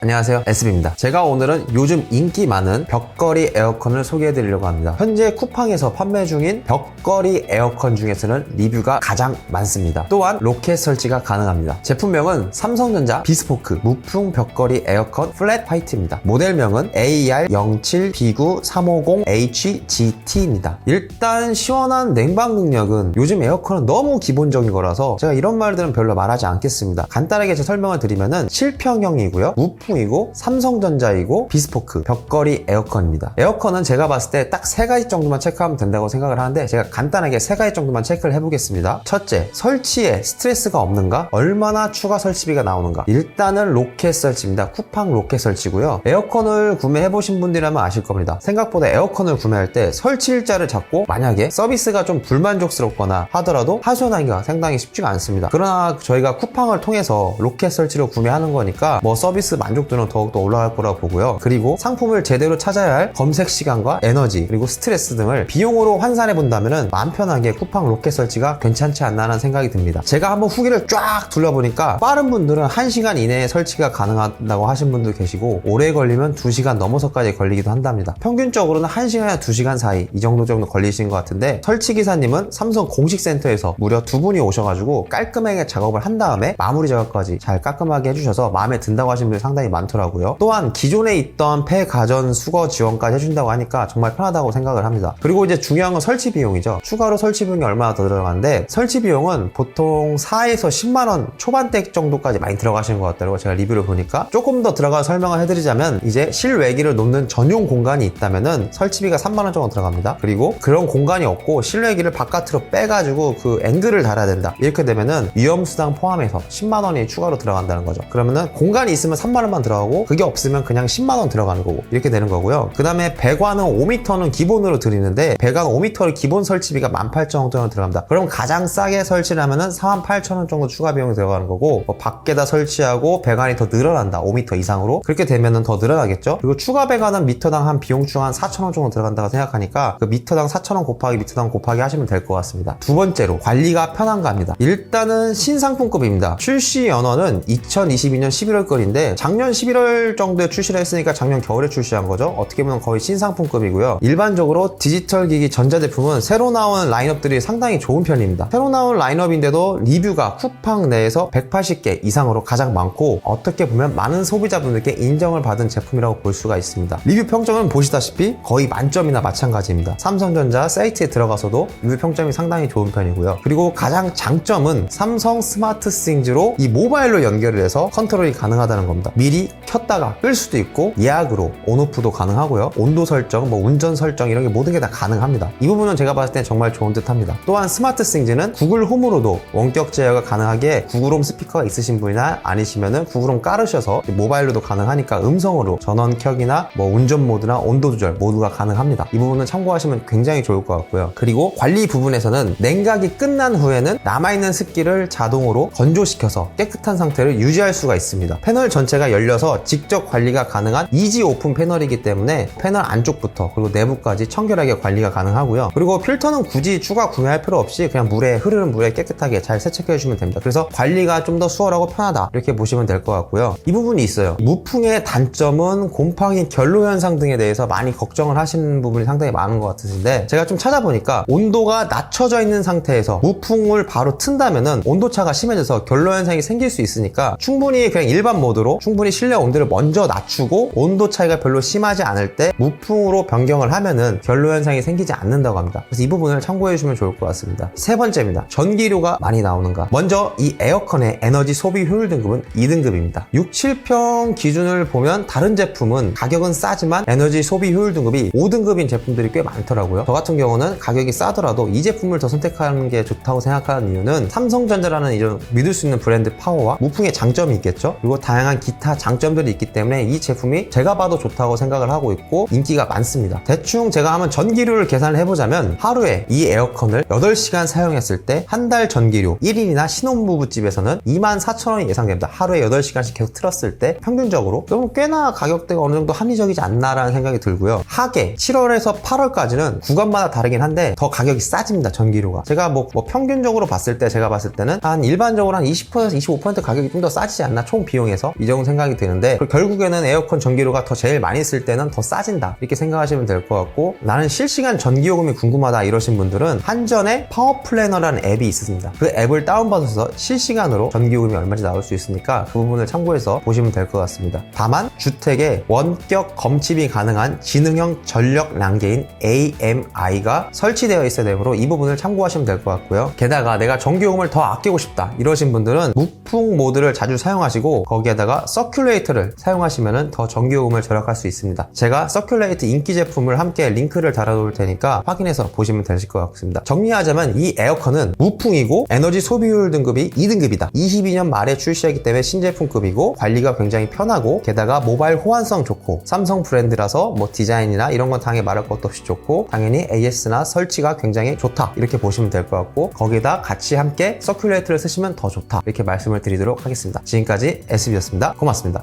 안녕하세요, SB입니다. 제가 오늘은 요즘 인기 많은 벽걸이 에어컨을 소개해 드리려고 합니다. 현재 쿠팡에서 판매 중인 벽걸이 에어컨 중에서는 리뷰가 가장 많습니다. 또한 로켓 설치가 가능합니다. 제품명은 삼성전자 비스포크 무풍 벽걸이 에어컨 플랫 화이트입니다. 모델명은 AR07B9350HGT입니다. 일단 시원한 냉방 능력은 요즘 에어컨은 너무 기본적인 거라서 제가 이런 말들은 별로 말하지 않겠습니다. 간단하게 제 설명을 드리면은 실평형이고요, 무풍 이고 삼성전자이고 비스포크 벽걸이 에어컨입니다. 에어컨은 제가 봤을 때 딱 3가지 정도만 체크하면 된다고 생각을 하는데 제가 간단하게 3가지 정도만 체크를 해보겠습니다. 첫째, 설치에 스트레스가 없는가? 얼마나 추가 설치비가 나오는가? 일단은 로켓 설치입니다. 쿠팡 로켓 설치고요. 에어컨을 구매해보신 분들이라면 아실 겁니다. 생각보다 에어컨을 구매할 때 설치 일자를 잡고 만약에 서비스가 좀 불만족스럽거나 하더라도 하소연하기가 상당히 쉽지가 않습니다. 그러나 저희가 쿠팡을 통해서 로켓 설치를 구매하는 거니까 뭐 서비스 만족도는 더욱더 올라갈 거라고 보고요. 그리고 상품을 제대로 찾아야 할 검색 시간과 에너지 그리고 스트레스 등을 비용으로 환산해 본다면 마음 편하게 쿠팡 로켓 설치가 괜찮지 않나 하는 생각이 듭니다. 제가 한번 후기를 쫙 둘러보니까 빠른 분들은 1시간 이내에 설치가 가능하다고 하신 분도 계시고 오래 걸리면 2시간 넘어서까지 걸리기도 한답니다. 평균적으로는 1시간이나 2시간 사이 이 정도 걸리시는 것 같은데 설치 기사님은 삼성 공식 센터에서 무려 2분이 오셔가지고 깔끔하게 작업을 한 다음에 마무리 작업까지 잘 깔끔하게 해주셔서 마음에 든다고 하신 분들이 상당히 많더라고요. 또한 기존에 있던 폐가전 수거 지원까지 해준다고 하니까 정말 편하다고 생각을 합니다. 그리고 이제 중요한 건 설치 비용이죠. 추가로 설치 비용이 얼마나 더 들어가는데 설치 비용은 보통 4에서 10만원 초반대 정도까지 많이 들어가시는 것 같더라고요. 제가 리뷰를 보니까 조금 더 들어가 설명을 해드리자면 이제 실외기를 놓는 전용 공간이 있다면은 설치비가 3만원 정도 들어갑니다. 그리고 그런 공간이 없고 실외기를 바깥으로 빼가지고 그 앵글을 달아야 된다. 이렇게 되면은 위험수당 포함해서 10만원이 추가로 들어간다는 거죠. 그러면은 공간이 있으면 3만원만 들어가고 그게 없으면 그냥 10만원 들어가는 거고 이렇게 되는 거고요. 그 다음에 배관은 5m는 기본으로 드리는데 배관 5m를 기본 설치비가 18,000원 정도 들어갑니다. 그럼 가장 싸게 설치를 하면은 48,000원 정도 추가 비용이 들어가는 거고 뭐 밖에다 설치하고 배관이 더 늘어난다 5m 이상으로 그렇게 되면은 더 늘어나겠죠. 그리고 추가 배관은 미터당 한 비용중 한 4,000원 정도 들어간다고 생각하니까 그 미터당 4,000원 곱하기 미터당 곱하기 하시면 될 것 같습니다. 두 번째로 관리가 편한가 합니다. 일단은 신상품급입니다. 출시 연원은 2022년 11월 거리인데 작년 11월 정도에 출시를 했으니까 작년 겨울에 출시한 거죠. 어떻게 보면 거의 신상품급이고요. 일반적으로 디지털 기기 전자제품은 새로 나온 라인업들이 상당히 좋은 편입니다. 새로 나온 라인업인데도 리뷰가 쿠팡 내에서 180개 이상으로 가장 많고 어떻게 보면 많은 소비자분들께 인정을 받은 제품이라고 볼 수가 있습니다. 리뷰 평점은 보시다시피 거의 만점이나 마찬가지입니다. 삼성전자 사이트에 들어가서도 리뷰 평점이 상당히 좋은 편이고요. 그리고 가장 장점은 삼성 스마트 스윙즈로 이 모바일로 연결을 해서 컨트롤이 가능하다는 겁니다. 미리 켰다가 끌 수도 있고 예약으로 온오프도 가능하고요. 온도 설정, 뭐 운전 설정 이런 게 모든 게 다 가능합니다. 이 부분은 제가 봤을 때 정말 좋은 듯 합니다. 또한 스마트 스윙즈는 구글 홈으로도 원격 제어가 가능하게 구글 홈 스피커가 있으신 분이나 아니시면은 구글 홈 깔으셔서 모바일로도 가능하니까 음성으로 전원 켜기나 뭐 운전 모드나 온도 조절 모두가 가능합니다. 이 부분은 참고하시면 굉장히 좋을 것 같고요. 그리고 관리 부분에서는 냉각이 끝난 후에는 남아있는 습기를 자동으로 건조시켜서 깨끗한 상태를 유지할 수가 있습니다. 패널 전체가 열려서 직접 관리가 가능한 이지 오픈 패널이기 때문에 패널 안쪽부터 그리고 내부까지 청결하게 관리가 가능하고요. 그리고 필터는 굳이 추가 구매할 필요 없이 그냥 흐르는 물에 깨끗하게 잘 세척해 주시면 됩니다. 그래서 관리가 좀 더 수월하고 편하다 이렇게 보시면 될 것 같고요. 이 부분이 있어요. 무풍의 단점은 곰팡이 결로 현상 등에 대해서 많이 걱정을 하시는 부분이 상당히 많은 것 같으신데 제가 좀 찾아보니까 온도가 낮춰져 있는 상태에서 무풍을 바로 튼다면은 온도차가 심해져서 결로 현상이 생길 수 있으니까 충분히 그냥 일반 모드로 충분히 실내 온도를 먼저 낮추고 온도 차이가 별로 심하지 않을 때 무풍으로 변경을 하면은 결로 현상이 생기지 않는다고 합니다. 그래서 이 부분을 참고해 주시면 좋을 것 같습니다. 세 번째입니다. 전기료가 많이 나오는가? 먼저 이 에어컨의 에너지 소비 효율 등급은 2등급입니다. 6, 7평 기준을 보면 다른 제품은 가격은 싸지만 에너지 소비 효율 등급이 5등급인 제품들이 꽤 많더라고요. 저 같은 경우는 가격이 싸더라도 이 제품을 더 선택하는 게 좋다고 생각하는 이유는 삼성전자라는 이런 믿을 수 있는 브랜드 파워와 무풍의 장점이 있겠죠. 그리고 다양한 기타 장점들이 있기 때문에 이 제품이 제가 봐도 좋다고 생각을 하고 있고 인기가 많습니다. 대충 제가 한번 전기료를 계산을 해보자면 하루에 이 에어컨을 8시간 사용했을 때 한 달 전기료 1인이나 신혼부부집에서는 24,000원이 예상됩니다. 하루에 8시간씩 계속 틀었을 때 평균적으로 그럼 꽤나 가격대가 어느 정도 합리적이지 않나라는 생각이 들고요. 하계 7월에서 8월까지는 구간마다 다르긴 한데 더 가격이 싸집니다. 전기료가 제가 뭐 평균적으로 봤을 때 제가 봤을 때는 한 일반적으로 한 20%에서 25% 가격이 좀 더 싸지지 않나 총 비용에서 이 정도 생각이 생각이 드는데 결국에는 에어컨 전기료가 더 제일 많이 쓸 때는 더 싸진다 이렇게 생각하시면 될 것 같고, 나는 실시간 전기요금이 궁금하다 이러신 분들은 한전의 파워플래너라는 앱이 있습니다. 그 앱을 다운받아서 실시간으로 전기요금이 얼마인지 나올 수 있으니까 그 부분을 참고해서 보시면 될 것 같습니다. 다만 주택에 원격 검침이 가능한 지능형 전력 난개인 AMI가 설치되어 있어야 되므로 이 부분을 참고하시면 될 것 같고요. 게다가 내가 전기요금을 더 아끼고 싶다 이러신 분들은 무풍 모드를 자주 사용하시고 거기에다가 서큘레이터를 사용하시면 더 전기요금을 절약할 수 있습니다. 제가 서큘레이터 인기 제품을 함께 링크를 달아놓을 테니까 확인해서 보시면 되실 것 같습니다. 정리하자면 이 에어컨은 무풍이고 에너지 소비율 등급이 2등급이다. 22년 말에 출시하기 때문에 신제품급이고 관리가 굉장히 편하고 게다가 모바일 호환성 좋고 삼성 브랜드라서 뭐 디자인이나 이런 건 당연히 말할 것도 없이 좋고 당연히 AS나 설치가 굉장히 좋다 이렇게 보시면 될 것 같고, 거기에다 같이 함께 서큘레이터를 쓰시면 더 좋다 이렇게 말씀을 드리도록 하겠습니다. 지금까지 SB였습니다. 고맙습니다.